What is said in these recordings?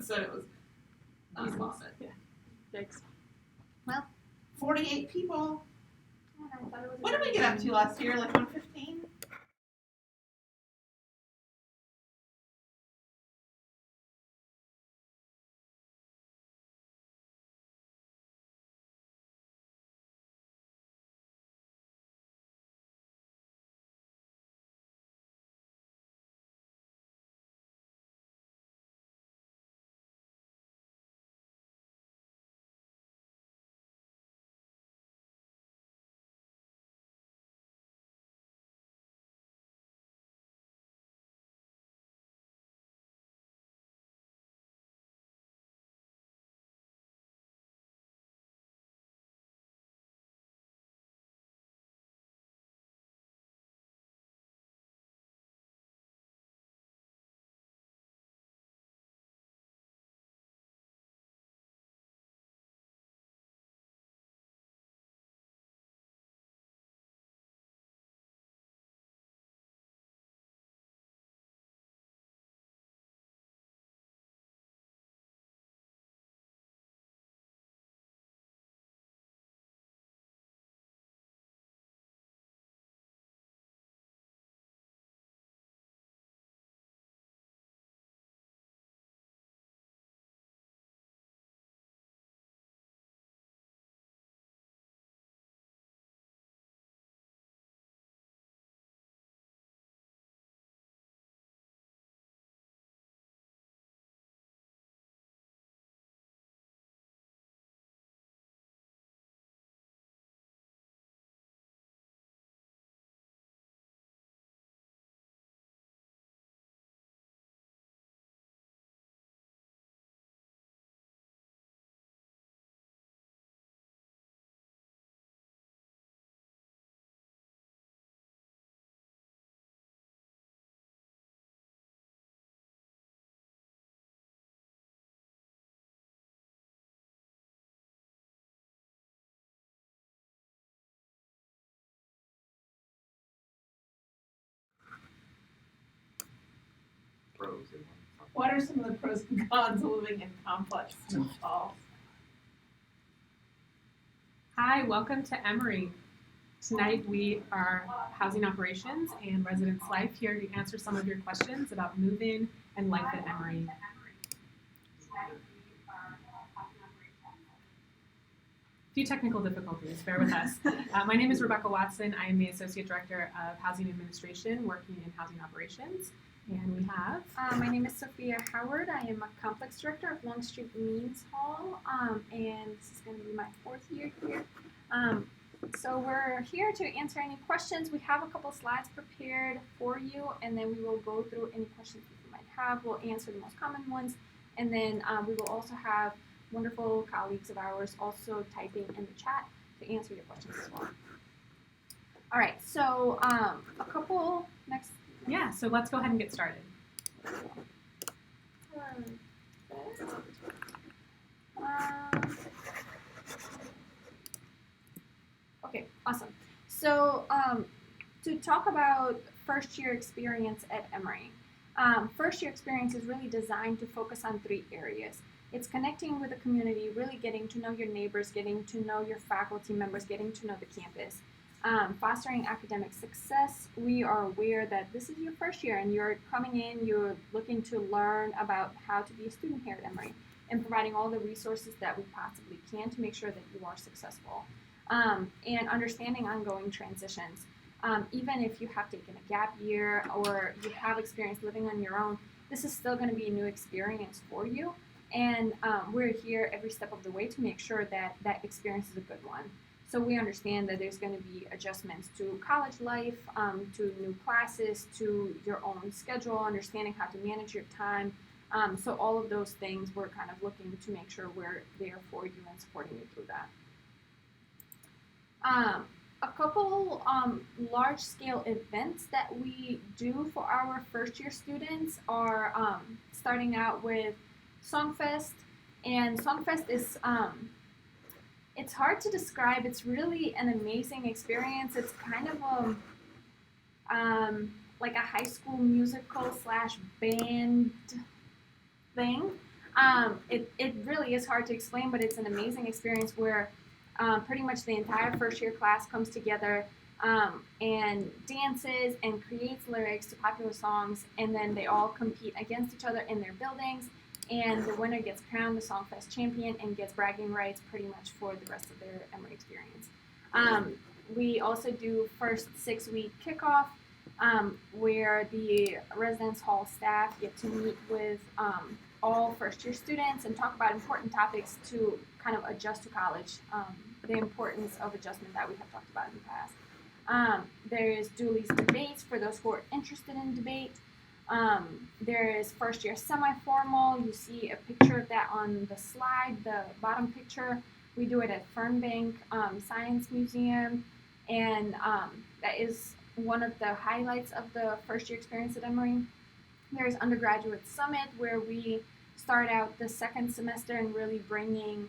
said it was non-profit. Yeah. Thanks. Well, 48 people. I thought it was What did we get up to last year? Like 115? What are some of the pros and cons of living in complex halls? Hi, welcome to Emory. Tonight we are Housing Operations and Residence Life here to answer some of your questions about move-in and life at Emory. Few technical difficulties, bear with us. My name is Rebecca Watson. I am the Associate Director of Housing Administration working in Housing Operations. And we have... my name is Sophia Howard. I am a Complex Director of Longstreet Means Hall, and this is going to be my 4th year here. So we're here to answer any questions. We have a couple slides prepared for you, and then we will go through any questions that you might have. We'll answer the most common ones, and then we will also have wonderful colleagues of ours also typing in the chat to answer your questions as well. All right, so a couple next. Yeah, so let's go ahead and get started. Okay, awesome. So to talk about first year experience at Emory. First year experience is really designed to focus on 3 areas. It's connecting with the community, really getting to know your neighbors, getting to know your faculty members, getting to know the campus. Fostering academic success. We are aware that this is your first year and you're coming in, you're looking to learn about how to be a student here at Emory and providing all the resources that we possibly can to make sure that you are successful. And understanding ongoing transitions. Even if you have taken a gap year or you have experience living on your own, this is still going to be a new experience for you. And we're here every step of the way to make sure that that experience is a good one. So we understand that there's going to be adjustments to college life, to new classes, to your own schedule, understanding how to manage your time. So all of those things, we're kind of looking to make sure we're there for you and supporting you through that. A couple large-scale events that we do for our first-year students are starting out with Songfest. And Songfest is... it's hard to describe. It's really an amazing experience. It's kind of like a high school musical / band thing. It really is hard to explain, but it's an amazing experience where pretty much the entire first year class comes together and dances and creates lyrics to popular songs, and then they all compete against each other in their buildings. And the winner gets crowned the Songfest champion and gets bragging rights pretty much for the rest of their Emory experience. We also do first 6-week kickoff, where the residence hall staff get to meet with all first year students and talk about important topics to kind of adjust to college, the importance of adjustment that we have talked about in the past. There is Dooley's debates for those who are interested in debate. There is first year semi-formal. You see a picture of that on the slide, the bottom picture. We do it at Fernbank Science Museum, and that is one of the highlights of the first year experience at Emory. There's Undergraduate Summit, where we start out the second semester and really bringing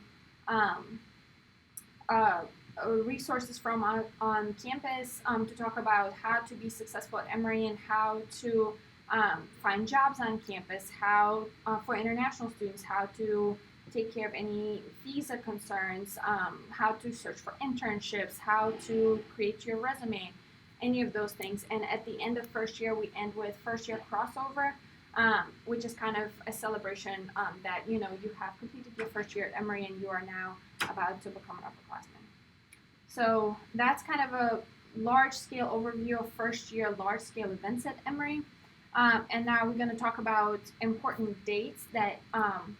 resources from on campus to talk about how to be successful at Emory and how to find jobs on campus, how for international students, how to take care of any visa concerns, how to search for internships, how to create your resume, any of those things. And at the end of first year, we end with first year crossover, which is kind of a celebration that, you have completed your first year at Emory and you are now about to become an upperclassman. So that's kind of a large-scale overview of first-year large-scale events at Emory. And now we're going to talk about important dates that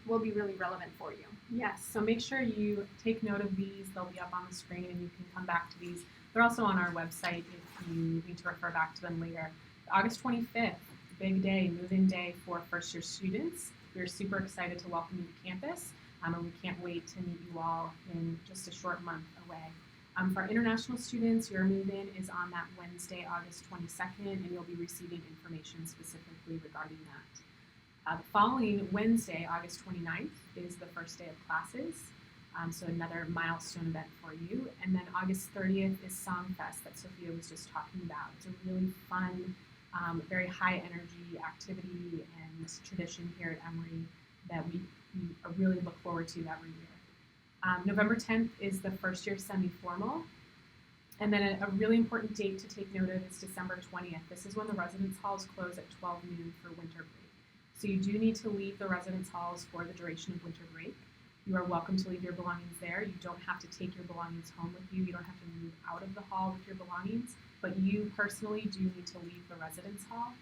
will be really relevant for you. Yes, so make sure you take note of these. They'll be up on the screen and you can come back to these. They're also on our website if you need to refer back to them later. August 25th, big day, move-in day for first-year students. We're super excited to welcome you to campus, and we can't wait to meet you all in just a short month away. For our international students, your move-in is on that Wednesday, August 22nd, and you'll be receiving information specifically regarding that. The following Wednesday, August 29th, is the first day of classes, so another milestone event for you. And then August 30th is Songfest that Sophia was just talking about. It's a really fun, very high energy activity and tradition here at Emory that we really look forward to every year. November 10th is the first year semi-formal. And then a really important date to take note of is December 20th. This is when the residence halls close at 12 noon for winter break. So you do need to leave the residence halls for the duration of winter break. You are welcome to leave your belongings there. You don't have to take your belongings home with you. You don't have to move out of the hall with your belongings, but you personally do need to leave the residence hall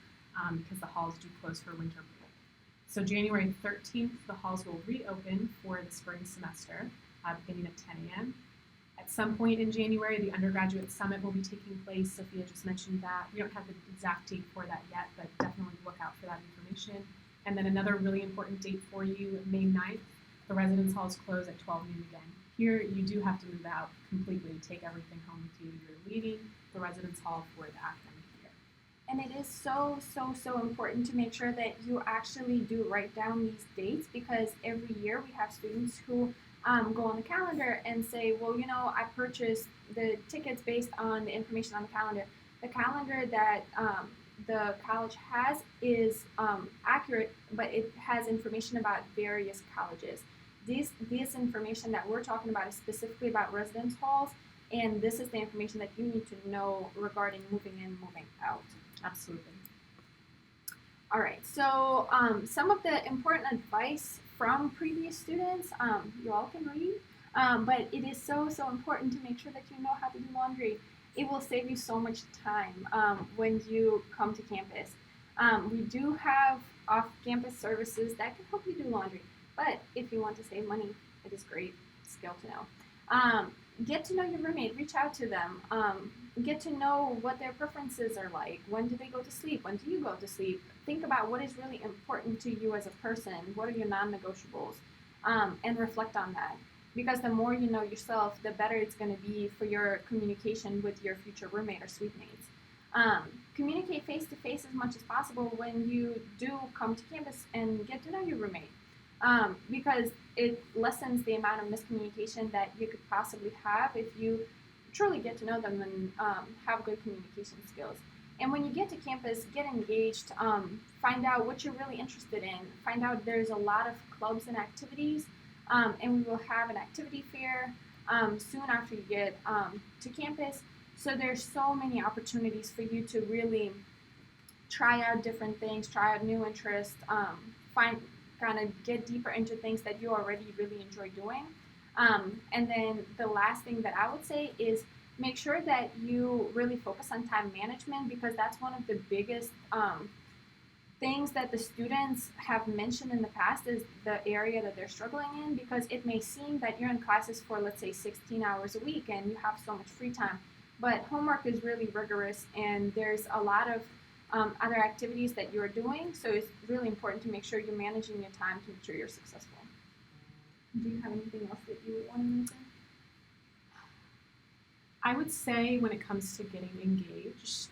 because the halls do close for winter break. So January 13th, the halls will reopen for the spring semester, beginning at 10 a.m. At some point in January, the Undergraduate Summit will be taking place. Sophia just mentioned that. We don't have the exact date for that yet, but definitely look out for that information. And then another really important date for you, May 9th, the residence halls close at 12 noon again. Here, you do have to move out completely, take everything home with you. You're leaving the residence hall for the academic year. And it is so important to make sure that you actually do write down these dates, because every year we have students who go on the calendar and say, well, I purchased the tickets based on the information on the calendar. The calendar that the college has is accurate, but it has information about various colleges. This information that we're talking about is specifically about residence halls, and this is the information that you need to know regarding moving in, moving out. Absolutely. All right, so some of the important advice from previous students, you all can read, but it is so important to make sure that you know how to do laundry. It will save you so much time when you come to campus. We do have off-campus services that can help you do laundry, but if you want to save money, it is a great skill to know. Get to know your roommate, reach out to them, get to know what their preferences are like. When do they go to sleep? When do you go to sleep? Think about what is really important to you as a person. What are your non-negotiables? And reflect on that. Because the more you know yourself, the better it's going to be for your communication with your future roommate or suite mates. Communicate face-to-face as much as possible when you do come to campus and get to know your roommate. Because it lessens the amount of miscommunication that you could possibly have if you truly get to know them and have good communication skills. And when you get to campus, get engaged, find out what you're really interested in, find out there's a lot of clubs and activities, and we will have an activity fair soon after you get to campus. So there's so many opportunities for you to really try out different things, try out new interests, kind of get deeper into things that you already really enjoy doing. And then the last thing that I would say is make sure that you really focus on time management, because that's one of the biggest things that the students have mentioned in the past is the area that they're struggling in, because it may seem that you're in classes for, let's say, 16 hours a week and you have so much free time, but homework is really rigorous and there's a lot of other activities that you're doing, so it's really important to make sure you're managing your time to make sure you're successful. Do you have anything else that you would want to mention? I would say when it comes to getting engaged,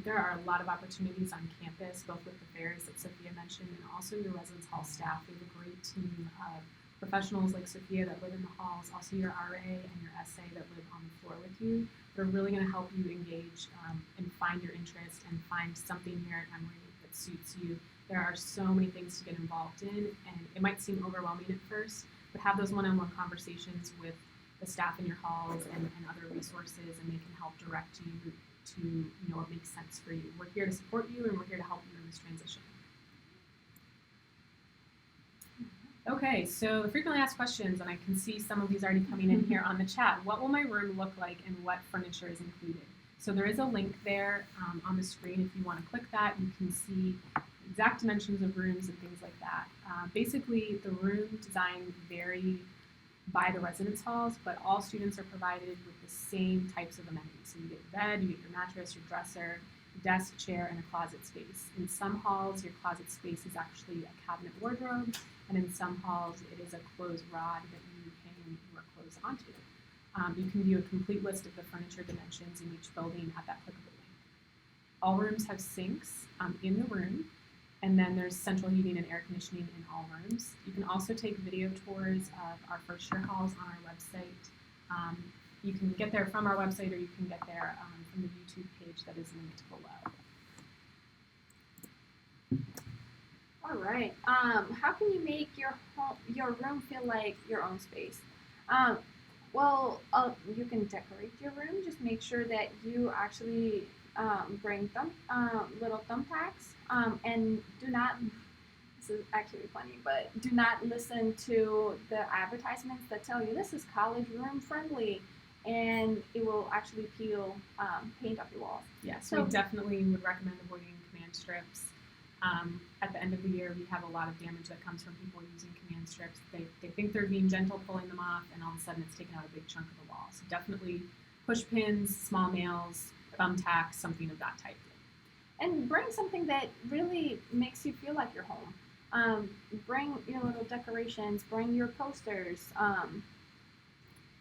there are a lot of opportunities on campus, both with the fairs that Sophia mentioned and also your residence hall staff. We have a great team of professionals like Sophia that live in the halls, also your RA and your SA that live on the floor with you. They're really going to help you engage and find your interest and find something here at Emory that suits you. There are so many things to get involved in, and it might seem overwhelming at first, but have those one-on-one conversations with the staff in your halls and other resources, and they can help direct you to what makes sense for you. We're here to support you, and we're here to help you in this transition. Okay, so the frequently asked questions, and I can see some of these already coming in here on the chat. What will my room look like, and what furniture is included? So there is a link there on the screen. If you want to click that, you can see exact dimensions of rooms and things like that. Basically, the room design vary by the residence halls, but all students are provided with the same types of amenities. So you get your bed, you get your mattress, your dresser, desk, chair, and a closet space. In some halls, your closet space is actually a cabinet wardrobe, and in some halls, it is a clothes rod that you hang your clothes onto. You can view a complete list of the furniture dimensions in each building at that clickable link. All rooms have sinks in the room, and then there's central heating and air conditioning in all rooms. You can also take video tours of our first year halls on our website. You can get there from our website, or you can get there from the YouTube page that is linked below. All right. How can you make your room feel like your own space? Well, you can decorate your room. Just make sure that you actually bring little thumbtacks, and do not. This is actually funny, but do not listen to the advertisements that tell you this is college room friendly, and it will actually peel paint off your walls. Yeah, so we definitely would recommend avoiding command strips. At the end of the year, we have a lot of damage that comes from people using command strips. They think they're being gentle pulling them off, and all of a sudden it's taken out a big chunk of the wall. So definitely push pins, small nails, thumbtacks, something of that type. And bring something that really makes you feel like you're home. Bring your little decorations, bring your posters,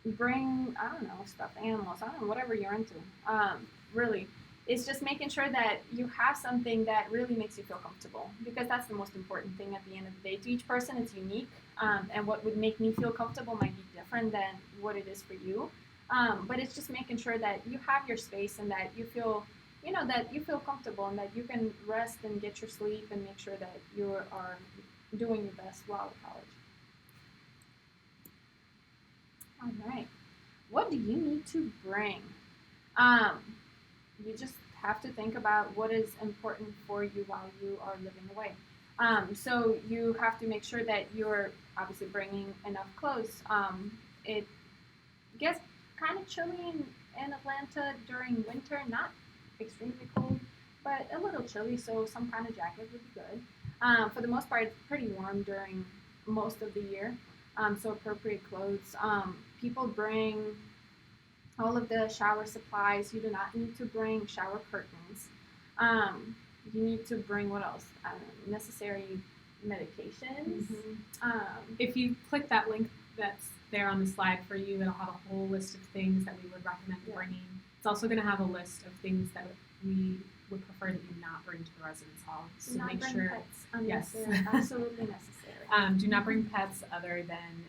bring, I don't know, stuffed animals, I don't know, whatever you're into. Really, it's just making sure that you have something that really makes you feel comfortable, because that's the most important thing at the end of the day. To each person, it's unique, and what would make me feel comfortable might be different than what it is for you. But it's just making sure that you have your space and that you feel, that you feel comfortable and that you can rest and get your sleep and make sure that you are doing your best while at college. All right. What do you need to bring? You just have to think about what is important for you while you are living away. So you have to make sure that you're obviously bringing enough clothes. It gets kind of chilly in Atlanta during winter, not extremely cold, but a little chilly, so some kind of jacket would be good. For the most part, it's pretty warm during most of the year, so appropriate clothes. People bring all of the shower supplies. You do not need to bring shower curtains. You need to bring, what else? Necessary medications. Mm-hmm. If you click that link that's there on the slide for you, it'll have a whole list of things that we would recommend bringing. It's also going to have a list of things that we would prefer that you not bring to the residence hall. So do not make bring sure, pets unless they're absolutely necessary. Do not bring pets other than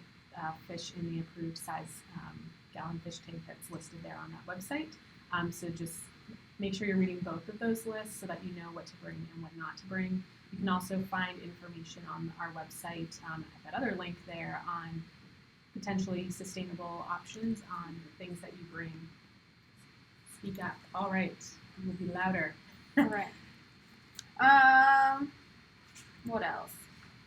fish in the approved size gallon fish tank that's listed there on that website. So just make sure you're reading both of those lists so that you know what to bring and what not to bring. You can also find information on our website, at that other link there, on potentially sustainable options on things that you bring. Speak up. All right, you will be louder. Right. What else?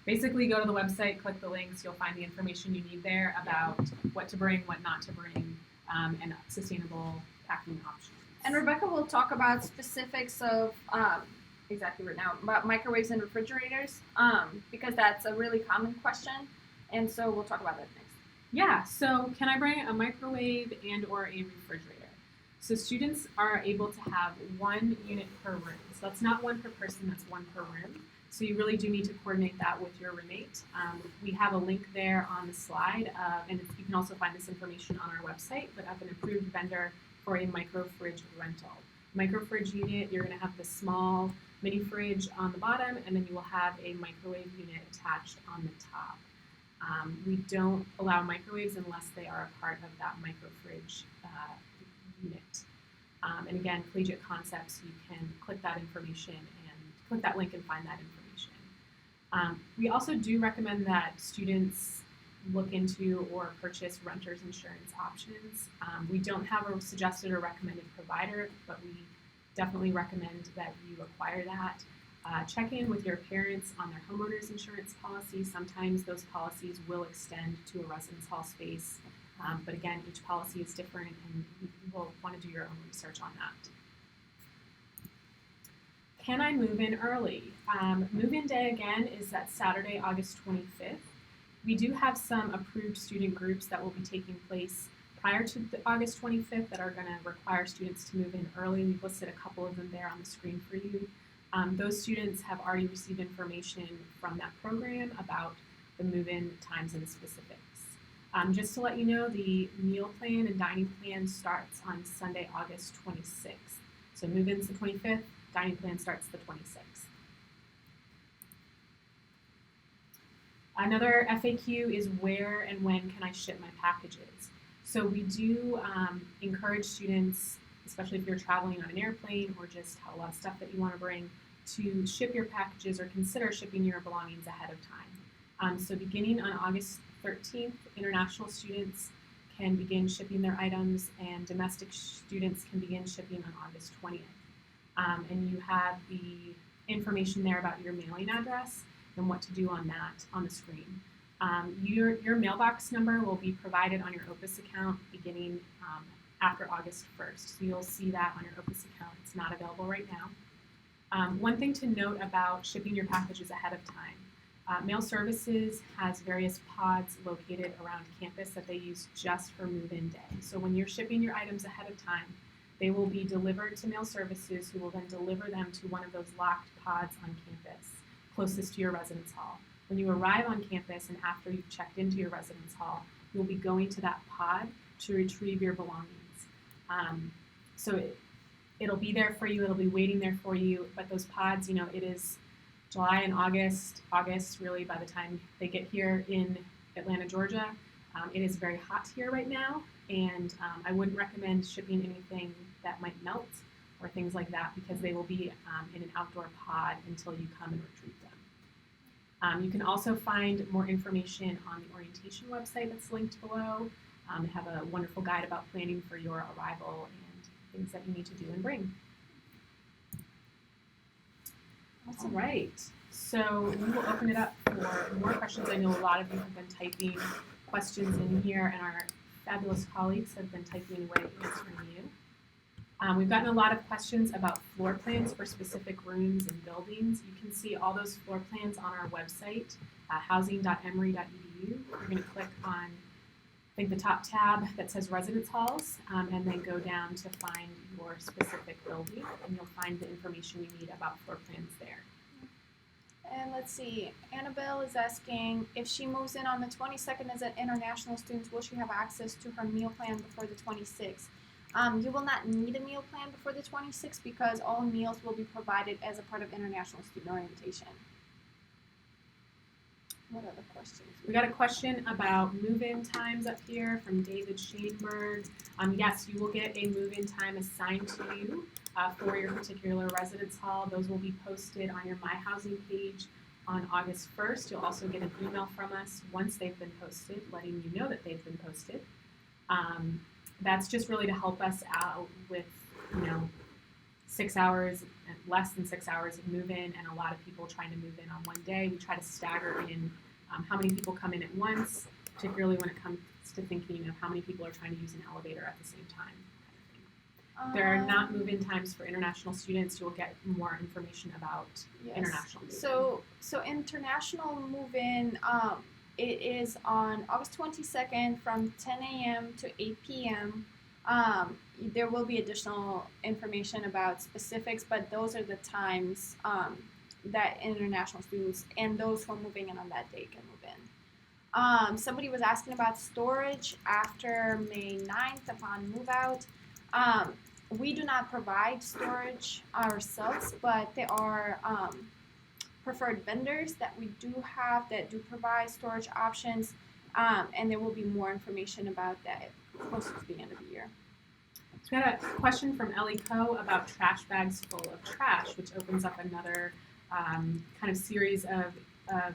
Basically, go to the website, click the links, you'll find the information you need there about what to bring, what not to bring, and sustainable packing options. And Rebecca will talk about specifics of exactly right now about microwaves and refrigerators, because that's a really common question, and so we'll talk about that next. Yeah, so can I bring a microwave and or a refrigerator? So students are able to have 1 unit per room. So that's not 1 per person, that's 1 per room. So you really do need to coordinate that with your roommate. We have a link there on the slide, and you can also find this information on our website, but of an approved vendor for a micro fridge rental. Micro fridge unit, you're gonna have the small mini fridge on the bottom, and then you will have a microwave unit attached on the top. We don't allow microwaves unless they are a part of that micro fridge unit. And again, Collegiate Concepts, you can click that information and click that link and find that information. We also do recommend that students look into or purchase renter's insurance options. We don't have a suggested or recommended provider, but we definitely recommend that you acquire that. Check in with your parents on their homeowner's insurance policy. Sometimes those policies will extend to a residence hall space, but again, each policy is different and you will want to do your own research on that. Can I move in early? Move-in day again is that Saturday, August 25th. We do have some approved student groups that will be taking place prior to the August 25th that are going to require students to move in early. We've listed a couple of them there on the screen for you. Those students have already received information from that program about the move-in times and specifics. Just to let you know, the meal plan and dining plan starts on Sunday, August 26th. So move-in's the 25th, dining plan starts the 26th. Another FAQ is where and when can I ship my packages? So we do encourage students, especially if you're traveling on an airplane or just have a lot of stuff that you want to bring, to ship your packages or consider shipping your belongings ahead of time. So beginning on August 13th, international students can begin shipping their items and domestic students can begin shipping on August 20th. And you have the information there about your mailing address and what to do on that on the screen. Your mailbox number will be provided on your Opus account beginning after August 1st. So you'll see that on your Opus account. It's not available right now. One thing to note about shipping your packages ahead of time. Mail Services has various pods located around campus that they use just for move-in day. So when you're shipping your items ahead of time, they will be delivered to Mail Services, who will then deliver them to one of those locked pods on campus, closest to your residence hall. When you arrive on campus and after you've checked into your residence hall, you'll be going to that pod to retrieve your belongings. So it'll be there for you, it'll be waiting there for you, but those pods, you know, it is July and August really by the time they get here in Atlanta, Georgia. It is very hot here right now, and I wouldn't recommend shipping anything that might melt or things like that because they will be in an outdoor pod until you come and retrieve them. You can also find more information on the orientation website that's linked below. They have a wonderful guide about planning for your arrival and things that you need to do and bring. All right, so we will open it up for more questions. I know a lot of you have been typing questions in here, and our fabulous colleagues have been typing away answering you. We've gotten a lot of questions about floor plans for specific rooms and buildings. You can see all those floor plans on our website, housing.emory.edu. You're going to click on, I think, the top tab that says residence halls, and then go down to find your specific building, and you'll find the information you need about floor plans there. And let's see, Annabelle is asking, if she moves in on the 22nd as an international student, will she have access to her meal plan before the 26th? You will not need a meal plan before the 26th because all meals will be provided as a part of international student orientation. What other questions? We got a question about move-in times up here from David Shaneberg. Yes, you will get a move-in time assigned to you for your particular residence hall. Those will be posted on your My Housing page on August 1st. You'll also get an email from us once they've been posted, letting you know that they've been posted. That's just really to help us out with, 6 hours, less than 6 hours of move-in, and a lot of people trying to move in on one day. We try to stagger in how many people come in at once, particularly when it comes to thinking of how many people are trying to use an elevator at the same time. There are not move-in times for international students. You'll get more information about international move-in. So international move-in, it is on August 22nd from 10 a.m. to 8 p.m. There will be additional information about specifics, but those are the times that international students and those who are moving in on that day can move in. Somebody was asking about storage after May 9th upon move out. We do not provide storage ourselves, but there are preferred vendors that we do have that do provide storage options, and there will be more information about that closer to the end of the year. So we got a question from Ellie Coe about trash bags full of trash, which opens up another kind of series of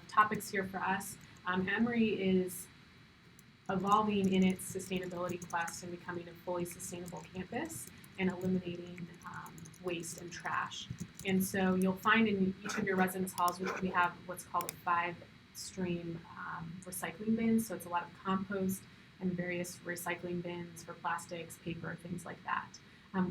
topics here for us. Emory is evolving in its sustainability quest and becoming a fully sustainable campus and eliminating waste and trash. And so you'll find in each of your residence halls, which we have what's called a 5-stream recycling bin. So it's a lot of compost and various recycling bins for plastics, paper, things like that.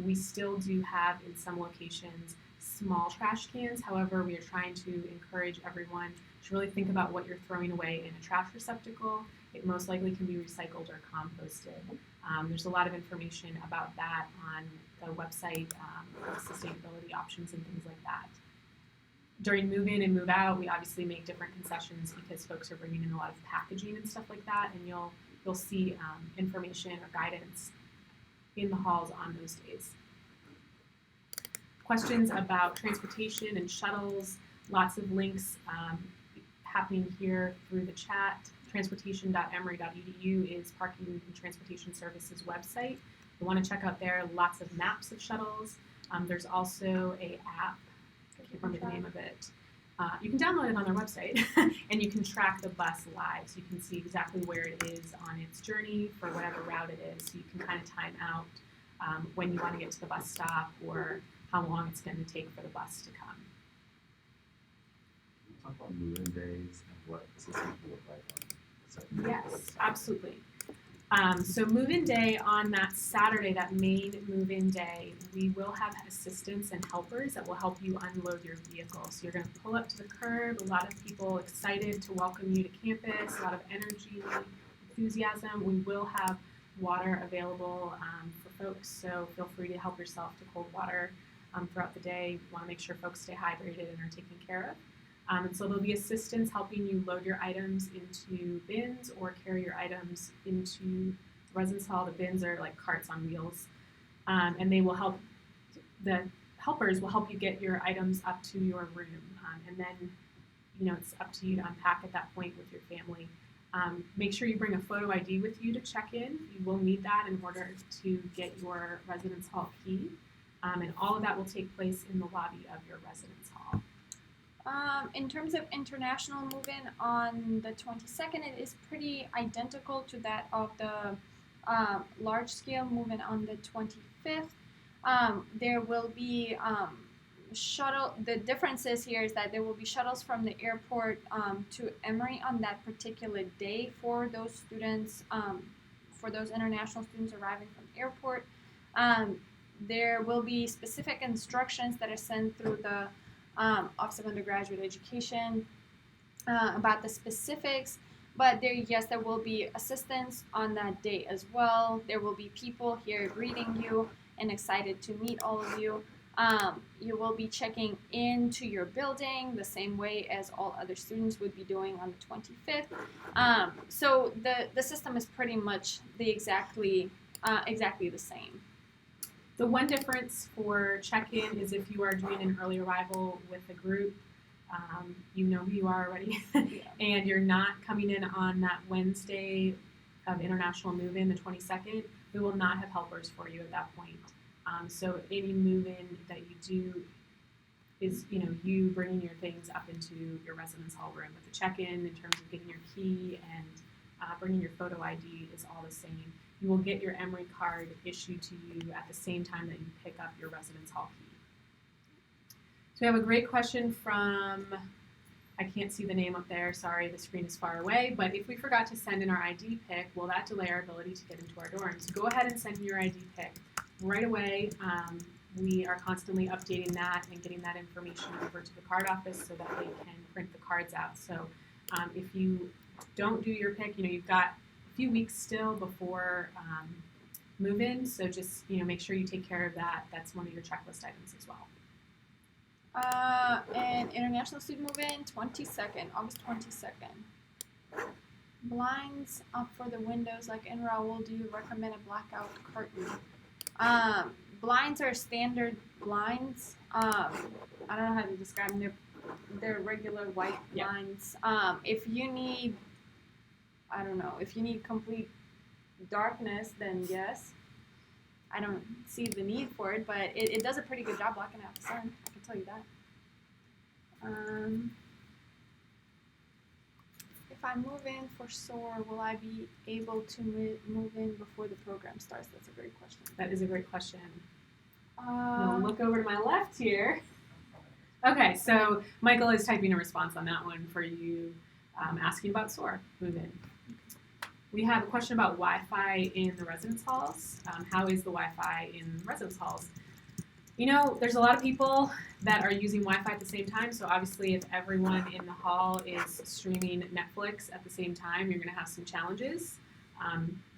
We still do have in some locations small trash cans. However, we are trying to encourage everyone to really think about what you're throwing away in a trash receptacle. It most likely can be recycled or composted. There's a lot of information about that on the website, sustainability options and things like that. During move in and move out, we obviously make different concessions because folks are bringing in a lot of packaging and stuff like that, and you'll see information or guidance in the halls on those days. Questions about transportation and shuttles, lots of links happening here through the chat. Transportation.emory.edu is Parking and Transportation Services website. You want to check out there, lots of maps of shuttles. There's also a app, I can't remember the name of it. You can download it on their website and you can track the bus live. So you can see exactly where it is on its journey for whatever route it is. So you can kind of time out when you want to get to the bus stop or how long it's going to take for the bus to come. Can you talk about move-in days and what systems will look like on the second? Yes, absolutely. So move-in day on that Saturday, that main move-in day, we will have assistants and helpers that will help you unload your vehicle. So you're going to pull up to the curb, a lot of people excited to welcome you to campus, a lot of energy, enthusiasm. We will have water available for folks, so feel free to help yourself to cold water throughout the day. We want to make sure folks stay hydrated and are taken care of. And so there'll be assistants helping you load your items into bins or carry your items into the residence hall. The bins are like carts on wheels. And they will help, the helpers will help you get your items up to your room. And then, it's up to you to unpack at that point with your family. Make sure you bring a photo ID with you to check in. You will need that in order to get your residence hall key. And all of that will take place in the lobby of your residence hall. In terms of international move-in on the 22nd, it is pretty identical to that of the large-scale move-in on the 25th. There will be shuttle. The differences here is that there will be shuttles from the airport to Emory on that particular day for those students, for those international students arriving from the airport. There will be specific instructions that are sent through the Office of Undergraduate Education about the specifics, but there will be assistance on that day as well. There will be people here greeting you and excited to meet all of you. You will be checking into your building the same way as all other students would be doing on the 25th. So the system is pretty much exactly the same. The one difference for check-in is if you are doing an early arrival with a group, you know who you are already, and you're not coming in on that Wednesday of International Move-In, the 22nd, we will not have helpers for you at that point. So any move-in that you do is, you bringing your things up into your residence hall room. But the check-in in terms of getting your key and bringing your photo ID is all the same. You will get your Emory card issued to you at the same time that you pick up your residence hall key. So we have a great question from, I can't see the name up there, sorry, the screen is far away, but if we forgot to send in our ID pic, will that delay our ability to get into our dorms? Go ahead and send in your ID pic right away. We are constantly updating that and getting that information over to the card office so that they can print the cards out. So if you don't do your pic, you've got a few weeks still before move-in, so just make sure you take care of that. That's one of your checklist items as well. And international student move-in, 22nd, August 22nd. Blinds up for the windows, like in Raul, do you recommend a blackout curtain? Blinds are standard blinds. I don't know how to describe them. They're regular white blinds. If you need, if you need complete darkness, then yes. I don't see the need for it, but it does a pretty good job blocking out the sun. I can tell you that. If I move in for SOAR, will I be able to move in before the program starts? That's a great question. That is a great question. I'll look over to my left here. Okay, so Michael is typing a response on that one for you, asking about SOAR move-in. We have a question about Wi-Fi in the residence halls. How is the Wi-Fi in residence halls? There's a lot of people that are using Wi-Fi at the same time, so obviously if everyone in the hall is streaming Netflix at the same time, you're going to have some challenges,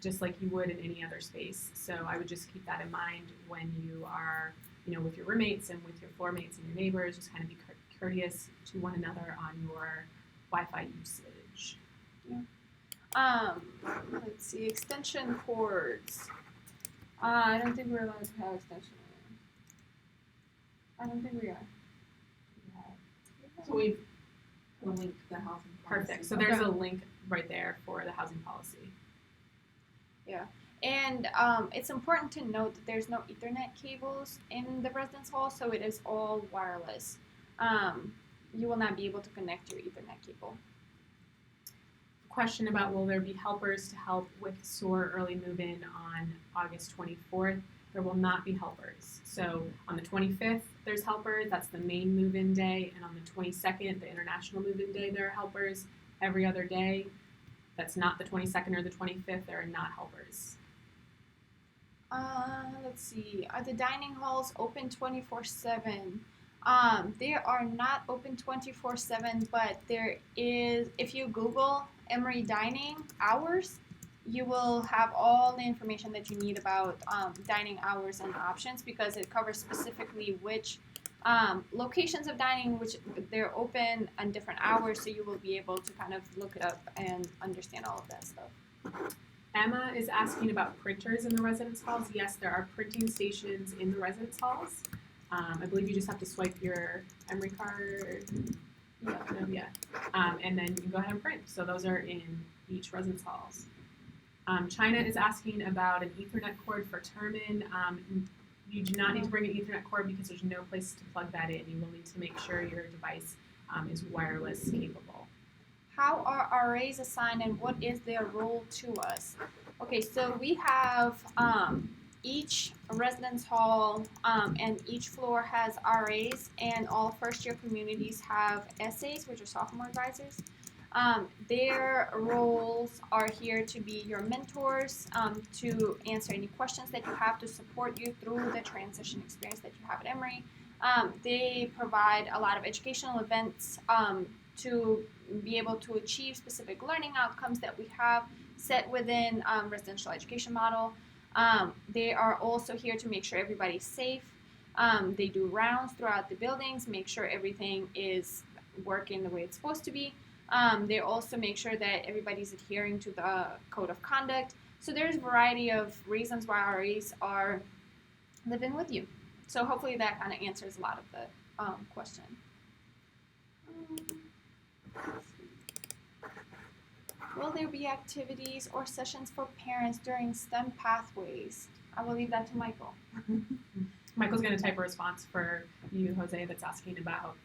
just like you would in any other space. So I would just keep that in mind when you are, with your roommates and with your floor mates and your neighbors. Just kind of be courteous to one another on your Wi-Fi usage. Yeah. Let's see, extension cords. I don't think we're allowed to have extension. I don't think we are. So we've linked the housing policy. Perfect. So there's a link right there for the housing policy. Yeah. And it's important to note that there's no Ethernet cables in the residence hall, so it is all wireless. You will not be able to connect your Ethernet cable. Question about will there be helpers to help with SOAR early move-in on August 24th? There will not be helpers. So on the 25th, there's helpers. That's the main move-in day. And on the 22nd, the international move-in day, there are helpers. Every other day, that's not the 22nd or the 25th, there are not helpers. Let's see. Are the dining halls open 24/7? They are not open 24/7, but there is, if you Google Emory dining hours, you will have all the information that you need about dining hours and options, because it covers specifically which locations of dining, which they're open on different hours, so you will be able to kind of look it up and understand all of that stuff. Emma is asking about printers in the residence halls. Yes, there are printing stations in the residence halls. I believe you just have to swipe your Emory card. And then you can go ahead and print. So those are in each residence halls. China is asking about an Ethernet cord for Termin. You do not need to bring an Ethernet cord because there's no place to plug that in. You will need to make sure your device is wireless capable. How are RAs assigned and what is their role to us? Okay, so we have each residence hall and each floor has RAs, and all first year communities have SAs, which are sophomore advisors. Their roles are here to be your mentors, to answer any questions that you have, to support you through the transition experience that you have at Emory. They provide a lot of educational events to be able to achieve specific learning outcomes that we have set within residential education model. They are also here to make sure everybody's safe. They do rounds throughout the buildings, make sure everything is working the way it's supposed to be. They also make sure that everybody's adhering to the code of conduct. So there's a variety of reasons why RAs are living with you. So hopefully that kind of answers a lot of the question. Will there be activities or sessions for parents during STEM pathways? I will leave that to Michael. Michael's going to type a response for you, Jose, that's asking about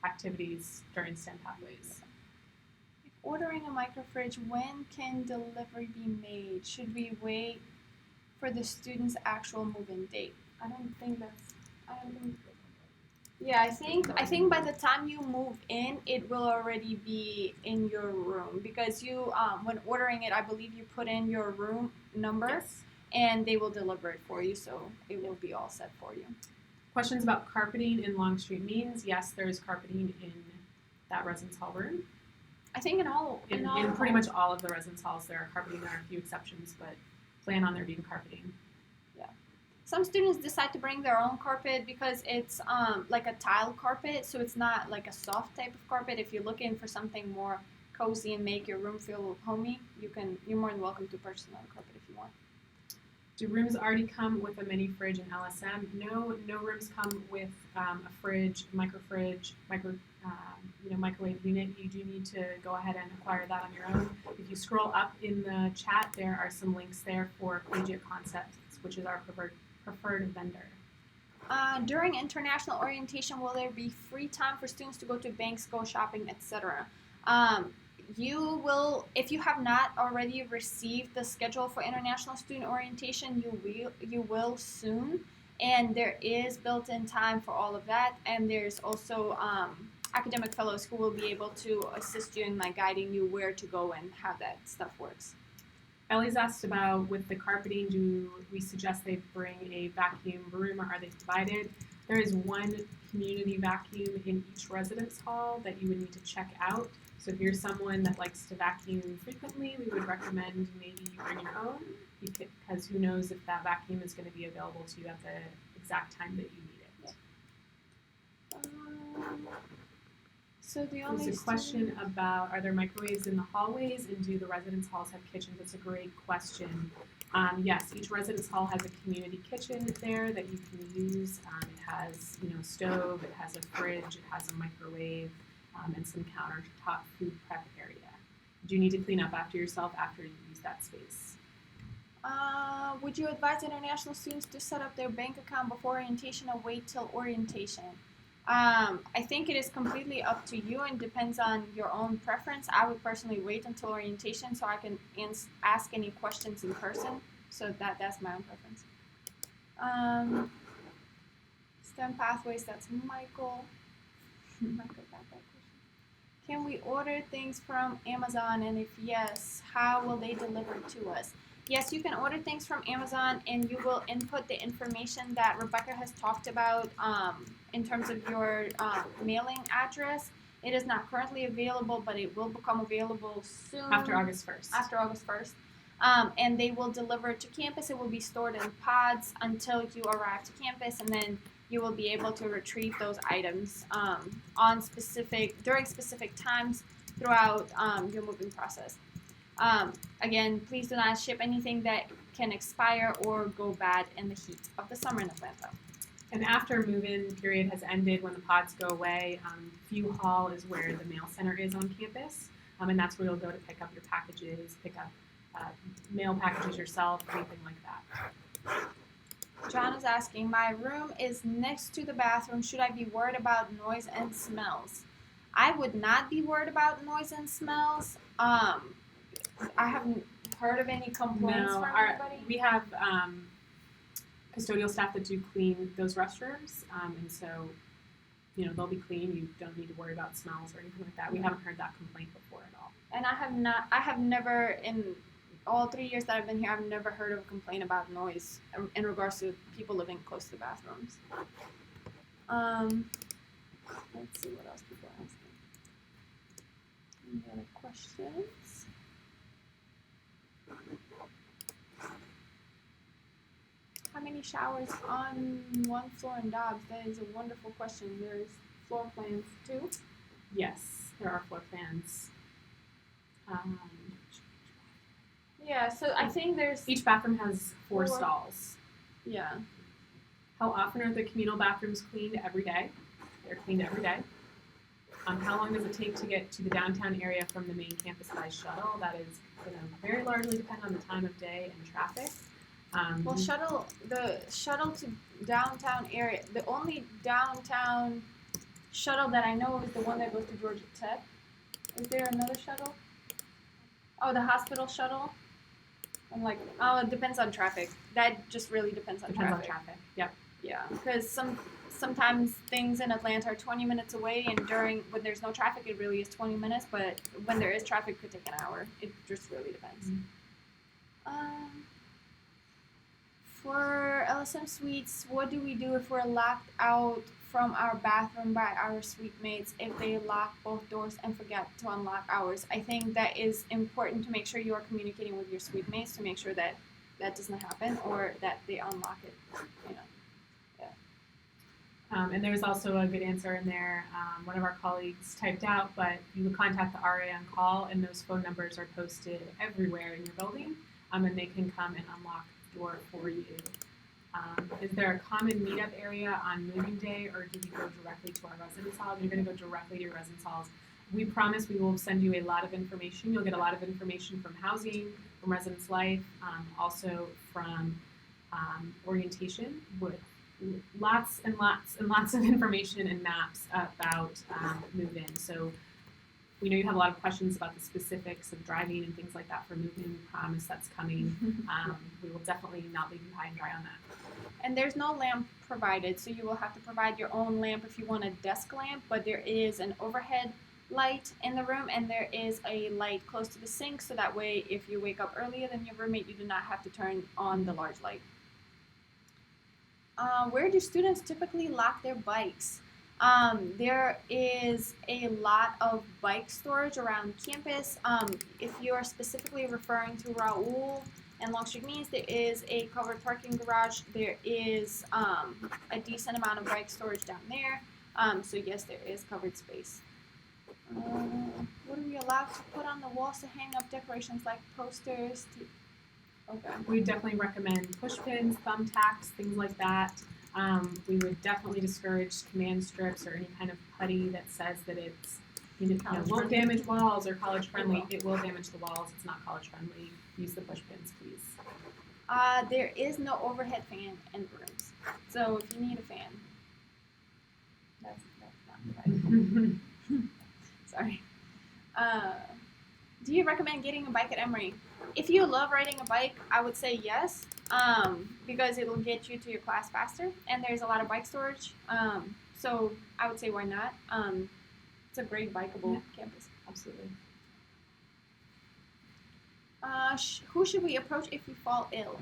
activities during STEM pathways. Ordering a microfridge, when can delivery be made? Should we wait for the student's actual move-in date? I don't think. Yeah, I think by the time you move in, it will already be in your room because you when ordering it, I believe you put in your room number. Yes. And they will deliver it for you, so it will be all set for you. Questions about carpeting in Longstreet Means? Yes, there is carpeting in that residence hall room. I think In pretty much all of the residence halls, there are carpeting. There are a few exceptions, but plan on there being carpeting. Some students decide to bring their own carpet because it's like a tile carpet, so it's not like a soft type of carpet. If you're looking for something more cozy and make your room feel homey, you're more than welcome to purchase another carpet if you want. Do rooms already come with a mini fridge and LSM? No rooms come with a fridge, microfridge, microwave unit. You do need to go ahead and acquire that on your own. If you scroll up in the chat, there are some links there for Collegiate Concepts, which is our preferred vendor. During international orientation, will there be free time for students to go to banks, go shopping, etc.? You will, if you have not already received the schedule for international student orientation, you will soon, and there is built-in time for all of that, and there's also academic fellows who will be able to assist you in like guiding you where to go and how that stuff works. Ellie's asked about with the carpeting, do we suggest they bring a vacuum broom or are they provided? There is one community vacuum in each residence hall that you would need to check out. So if you're someone that likes to vacuum frequently, we would recommend maybe you bring your own because who knows if that vacuum is going to be available to you at the exact time that you need it. So the only There's a question about are there microwaves in the hallways and do the residence halls have kitchens? That's a great question. Yes, each residence hall has a community kitchen there that you can use. It has, a stove, it has a fridge, it has a microwave, and some countertop food prep area. Do you need to clean up after yourself after you use that space? Would you advise international students to set up their bank account before orientation or wait till orientation? I think it is completely up to you and depends on your own preference. I would personally wait until orientation so I can ask any questions in person. So that's my own preference. STEM pathways, that's Michael. Michael got that question. Can we order things from Amazon, and if yes, how will they deliver to us? Yes, you can order things from Amazon and you will input the information that Rebecca has talked about in terms of your mailing address. It is not currently available, but it will become available soon. After August 1st. After August 1st. And they will deliver to campus. It will be stored in pods until you arrive to campus, and then you will be able to retrieve those items during specific times throughout your moving process. Again, please do not ship anything that can expire or go bad in the heat of the summer in Atlanta. And after move-in period has ended, when the pods go away, View Hall is where the mail center is on campus, and that's where you'll go to pick up your packages, pick up mail packages yourself, anything like that. John is asking, my room is next to the bathroom. Should I be worried about noise and smells? I would not be worried about noise and smells. I haven't heard of any complaints from anybody. We have custodial staff that do clean those restrooms, and so they'll be clean. You don't need to worry about smells or anything like that. We haven't heard that complaint before at all. And I have never, in all 3 years that I've been here, I've never heard of a complaint about noise in regards to people living close to the bathrooms. Let's see what else people are asking. Any other questions? How many showers on one floor in Dobbs? That is a wonderful question. There's floor plans too. Yes, there are floor plans. Yeah, so I think there's Each bathroom has four stalls. Yeah. How often are the communal bathrooms cleaned? Every day. They're cleaned every day. How long does it take to get to the downtown area from the main campus by shuttle? That is going to very largely depend on the time of day and traffic. Well, the shuttle to downtown area, the only downtown shuttle that I know is the one that goes to Georgia Tech. Is there another shuttle? Oh, the hospital shuttle? I'm like, oh, it depends on traffic. That just really depends on Depends traffic. on traffic. Yep. Yeah, because sometimes things in Atlanta are 20 minutes away, and when there's no traffic, it really is 20 minutes. But when there is traffic, it could take an hour. It just really depends. For LSM suites, what do we do if we're locked out from our bathroom by our suite mates if they lock both doors and forget to unlock ours? I think that is important to make sure you are communicating with your suite mates to make sure that that doesn't happen or that they unlock it. You know. And there's also a good answer in there. One of our colleagues typed out, but you would contact the RA on call, and those phone numbers are posted everywhere in your building, and they can come and unlock the door for you. Is there a common meetup area on moving day, or do you go directly to our residence hall? You're going to go directly to your residence halls. We promise we will send you a lot of information. You'll get a lot of information from housing, from residence life, also from orientation with lots and lots and lots of information and maps about move-in. So we know you have a lot of questions about the specifics of driving and things like that for move-in. We promise that's coming. We will definitely not leave you high and dry on that. And there's no lamp provided, so you will have to provide your own lamp if you want a desk lamp, but there is an overhead light in the room, and there is a light close to the sink, so that way if you wake up earlier than your roommate, you do not have to turn on the large light. Where do students typically lock their bikes? There is a lot of bike storage around campus. If you're specifically referring to Raoul and Longstreet Means, there is a covered parking garage. There is a decent amount of bike storage down there. So yes, there is covered space. What are we allowed to put on the walls to hang up decorations like posters? Okay. We definitely recommend push pins, thumbtacks, things like that. We would definitely discourage command strips or any kind of putty that says that it's won't damage walls or college friendly. It will damage the walls. It's not college friendly. Use the push pins, please. There is no overhead fan in the rooms, so if you need a fan, that's not provided. Sorry. Do you recommend getting a bike at Emory? If you love riding a bike, I would say yes, because it will get you to your class faster, and there's a lot of bike storage. So I would say why not? It's a great bikeable campus. Absolutely. Who should we approach if we fall ill?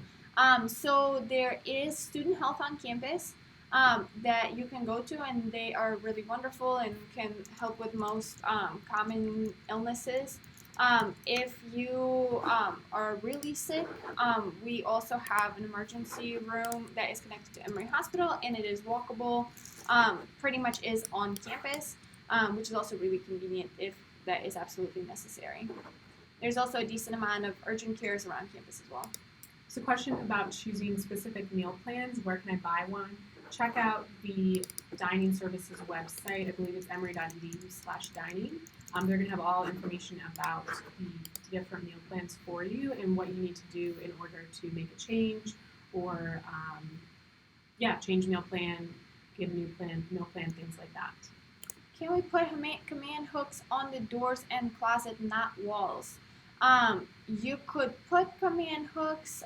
So there is student health on campus that you can go to, and they are really wonderful and can help with most common illnesses. If you are really sick, we also have an emergency room that is connected to Emory Hospital, and it is walkable, pretty much is on campus, which is also really convenient if that is absolutely necessary. There's also a decent amount of urgent cares around campus as well. So question about choosing specific meal plans. Where can I buy one? Check out the dining services website. I believe it's emory.edu/dining. They're going to have all information about the different meal plans for you and what you need to do in order to make a change or, change meal plan, get a new meal plan, things like that. Can we put command hooks on the doors and closet, not walls? You could put command hooks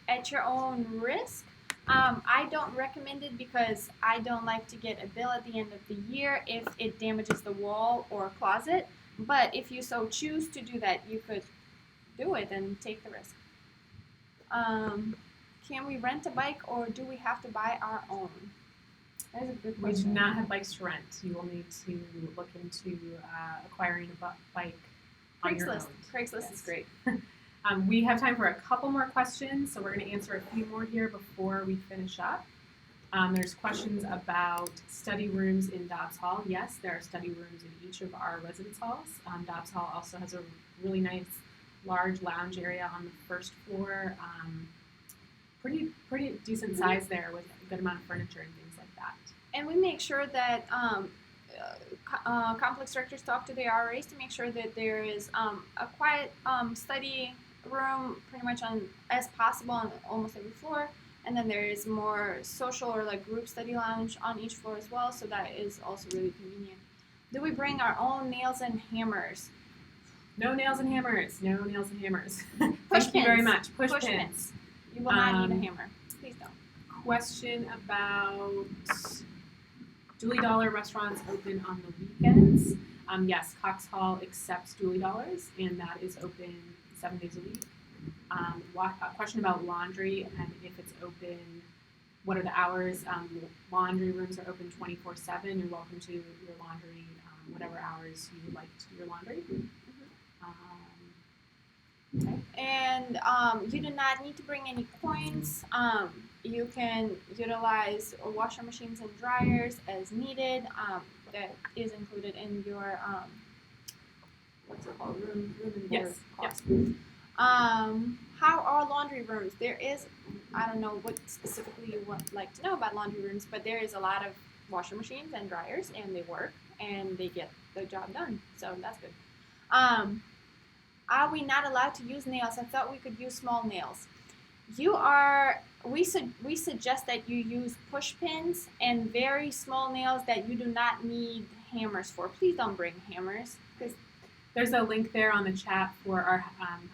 at your own risk. I don't recommend it because I don't like to get a bill at the end of the year if it damages the wall or closet. But if you so choose to do that, you could do it and take the risk. Can we rent a bike or do we have to buy our own? That is a good We do question. not have bikes to rent. You will need to look into acquiring a bike on your own. Craigslist is great. We have time for a couple more questions, so we're going to answer a few more here before we finish up. There's questions about study rooms in Dobbs Hall. Yes, there are study rooms in each of our residence halls. Dobbs Hall also has a really nice large lounge area on the first floor. Pretty decent size there with a good amount of furniture and things like that. And we make sure that complex directors talk to the RAs to make sure that there is a quiet study room pretty much on as possible on almost every floor, and then there is more social or like group study lounge on each floor as well, so that is also really convenient. Do we bring our own nails and hammers? No nails and hammers. No nails and hammers. Push Thank you very pins. much. Push, Push pins. pins. You will not need a Um, hammer. Please don't. Question about Dooley Dollar restaurants open on the weekends. Yes, Cox Hall accepts Dooley Dollars, and that is open 7 days a week. A question about laundry and if it's open, what are the hours? Laundry rooms are open 24/7. You're welcome to your laundry whatever hours you would like to do your laundry. Okay. And you do not need to bring any coins. You can utilize washer machines and dryers as needed. That is included in your what's it called? Room and board Yes. cost. How are laundry rooms? There is, I don't know what specifically you would like to know about laundry rooms, but there is a lot of washer machines and dryers, and they work and they get the job done. So that's good. Are we not allowed to use nails? I thought we could use small nails. We suggest that you use push pins and very small nails that you do not need hammers for. Please don't bring hammers, because There's a link there on the chat for our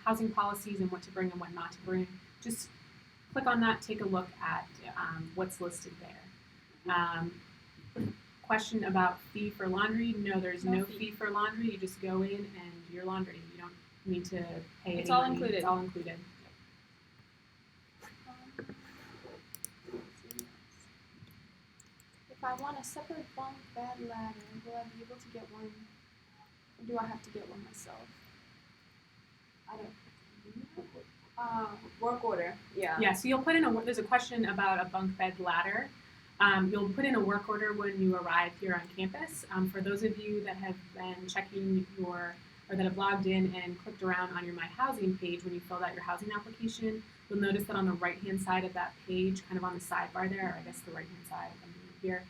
housing policies and what to bring and what not to bring. Just click on that, take a look at what's listed there. Question about fee for laundry. No, there's No no fee. fee for laundry. You just go in and do your laundry. You don't need to pay It's any all money. included. It's all included. if I want a separate bunk bed ladder, will I be able to get one? Or do I have to get one myself? I don't. Work order. Yeah. Yeah, so you'll put in there's a question about a bunk bed ladder. You'll put in a work order when you arrive here on campus. For those of you that have been checking or that have logged in and clicked around on your My Housing page when you filled out your housing application, you'll notice that on the right-hand side of that page, kind of on the sidebar there, or I guess the right-hand side here,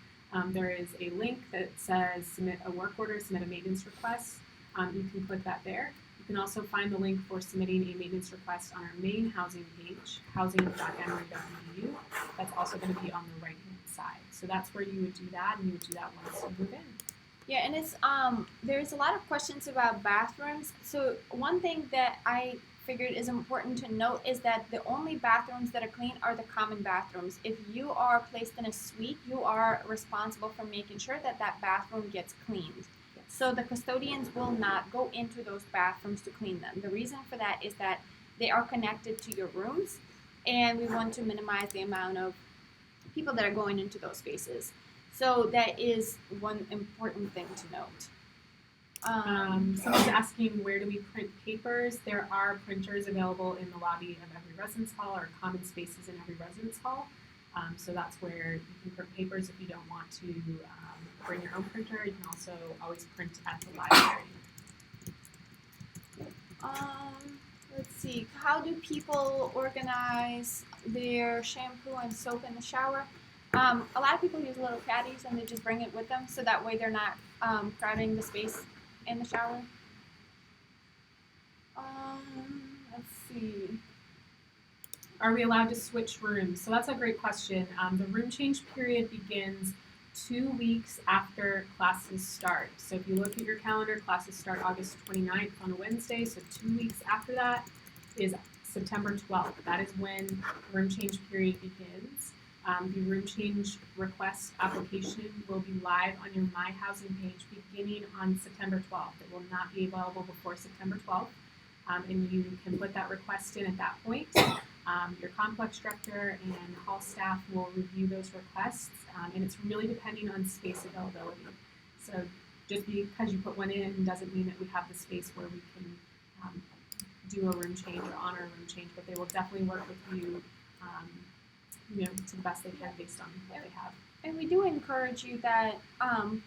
there is a link that says submit a work order, submit a maintenance request. You can click that there. You can also find the link for submitting a maintenance request on our main housing page, housing.emory.edu. That's also going to be on the right-hand side. So that's where you would do that, and you would do that once you move in. Yeah, and it's there's a lot of questions about bathrooms. So one thing that I figured is important to note is that the only bathrooms that are clean are the common bathrooms. If you are placed in a suite, you are responsible for making sure that that bathroom gets cleaned. So the custodians will not go into those bathrooms to clean them. The reason for that is that they are connected to your rooms, and we want to minimize the amount of people that are going into those spaces. So that is one important thing to note. Someone's asking, where do we print papers? There are printers available in the lobby of every residence hall, or common spaces in every residence hall. So that's where you can print papers if you don't want to bring your own printer. You can also always print at the library. Let's see. How do people organize their shampoo and soap in the shower? A lot of people use little caddies and they just bring it with them, so that way they're not crowding the space in the shower. Let's see. Are we allowed to switch rooms? So that's a great question. The room change period begins 2 weeks after classes start. So if you look at your calendar, classes start August 29th on a Wednesday. So 2 weeks after that is September 12th. That is when the room change period begins. The room change request application will be live on your My Housing page beginning on September 12th. It will not be available before September 12th. And you can put that request in at that point. Your complex director and hall staff will review those requests, and it's really depending on space availability. So just because you put one in doesn't mean that we have the space where we can do a room change or honor a room change, but they will definitely work with you, to the best they can based on what they have. And we do encourage you that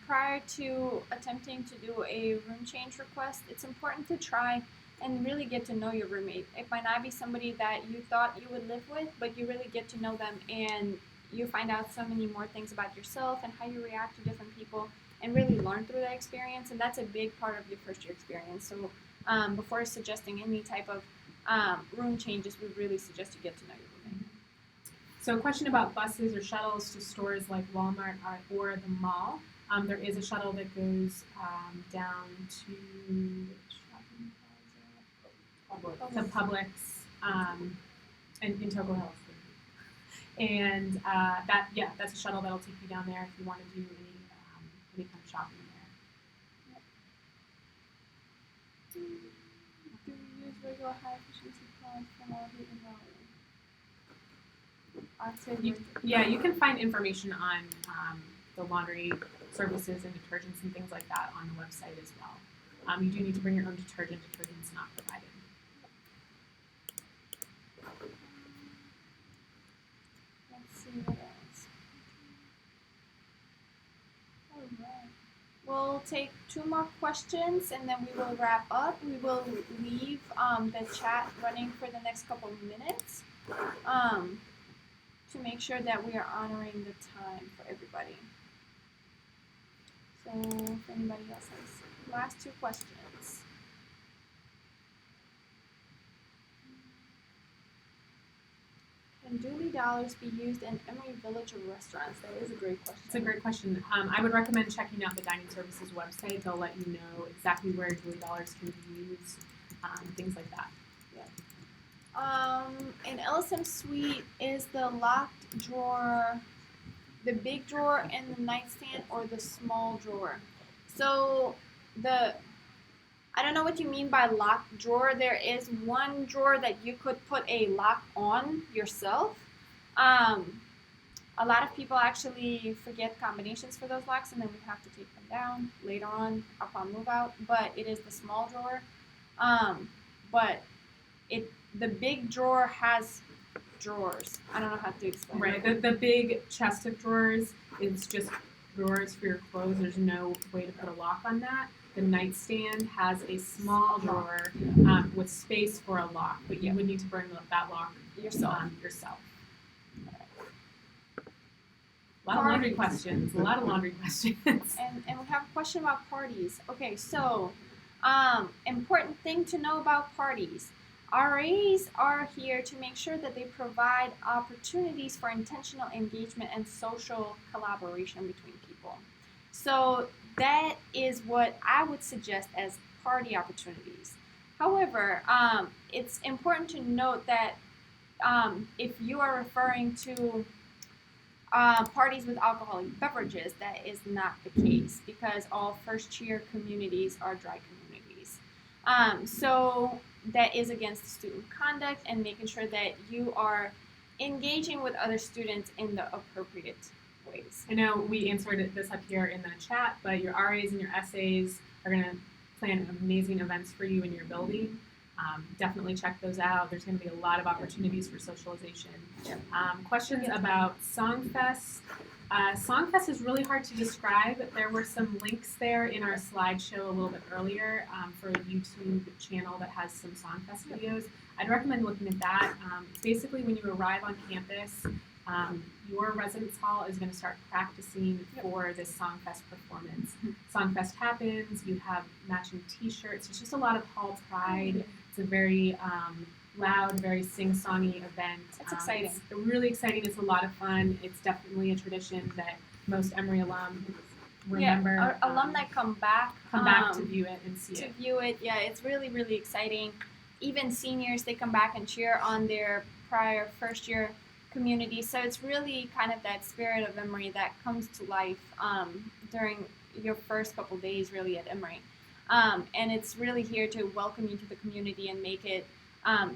prior to attempting to do a room change request, it's important to try and really get to know your roommate. It might not be somebody that you thought you would live with, but you really get to know them, and you find out so many more things about yourself and how you react to different people. and really learn through that experience. And that's a big part of your first year experience. So before suggesting any type of room changes, we really suggest you get to know your roommate. So a question about buses or shuttles to stores like Walmart or the mall. There is a shuttle that goes down to which shopping mall is it? To Publix in Toco Hills. And that's a shuttle that'll take you down there if you want to do any kind of shopping there. Do we use regular high efficiency plants from our heat and power? I'd say You can find information on the laundry services and detergents and things like that on the website as well. You do need to bring your own detergent. Detergent's not provided. Let's see what else. Alright. We'll take 2 more questions and then we will wrap up. We will leave the chat running for the next couple of minutes to make sure that we are honoring the time for everybody. So if anybody else has last 2 questions. Can Dooley dollars be used in Emory Village or restaurants? That is a great question. It's a great question. I would recommend checking out the Dining Services website. They'll let you know exactly where Dooley dollars can be used, things like that. In LSM Suite, is the locked drawer the big drawer in the nightstand or the small drawer? So I don't know what you mean by locked drawer. There is one drawer that you could put a lock on yourself. A lot of people actually forget combinations for those locks, and then we have to take them down later on upon move out. But it is the small drawer. But the big drawer has drawers. I don't know how to explain. Right. The big chest of drawers is just drawers for your clothes. There's no way to put a lock on that. The nightstand has a small drawer with space for a lock, but you would need to bring that lock yourself. A lot of laundry questions. And we have a question about parties. Okay, so important thing to know about parties. RAs are here to make sure that they provide opportunities for intentional engagement and social collaboration between people. So that is what I would suggest as party opportunities. However, it's important to note that if you are referring to parties with alcoholic beverages, that is not the case because all first-year communities are dry communities. So that is against student conduct and making sure that you are engaging with other students in the appropriate ways. I know we answered this up here in the chat, but your RAs and your SAs are going to plan amazing events for you in your building. Definitely check those out. There's going to be a lot of opportunities for socialization. Yep. Questions about Songfest. Songfest is really hard to describe. There were some links there in our slideshow a little bit earlier for a YouTube channel that has some Songfest videos. I'd recommend looking at that. Basically, when you arrive on campus, your residence hall is going to start practicing for this Songfest performance. Songfest happens, you have matching t-shirts. It's just a lot of hall pride. It's a very loud, very sing-songy event. It's exciting. It's really exciting. It's a lot of fun. It's definitely a tradition that most Emory alum remember. Yeah, our alumni come back to view it and see to it. view it. Yeah, it's really, really exciting. Even seniors, they come back and cheer on their prior first-year community. So it's really kind of that spirit of Emory that comes to life during your first couple days really at Emory. And it's really here to welcome you to the community and make it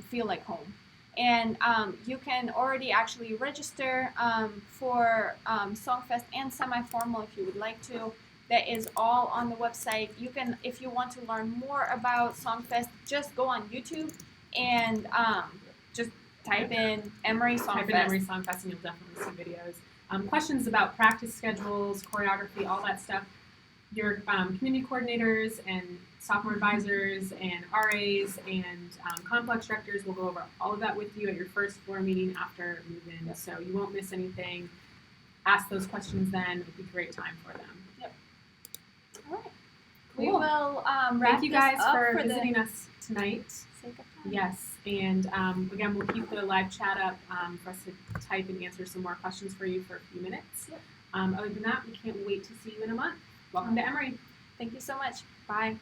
feel like home. And you can already actually register for Songfest and semi-formal if you would like to. That is all on the website. You can, if you want to learn more about Songfest, just go on YouTube and just type in Emory Songfest. Type in Emory Songfest and you'll definitely see videos. Questions about practice schedules, choreography, all that stuff. Your community coordinators and sophomore advisors and RAs and complex directors will go over all of that with you at your first floor meeting after move-in, so you won't miss anything. Ask those questions then. It'll be a great time for them. Yep. We Cool. will wrap Thank you guys this up for for visiting us tonight. the sake of time. Yes, and again, we'll keep the live chat up for us to type and answer some more questions for you for a few minutes. Yep. Other than that, we can't wait to see you in a month. Welcome to Emory. Thank you so much. Bye.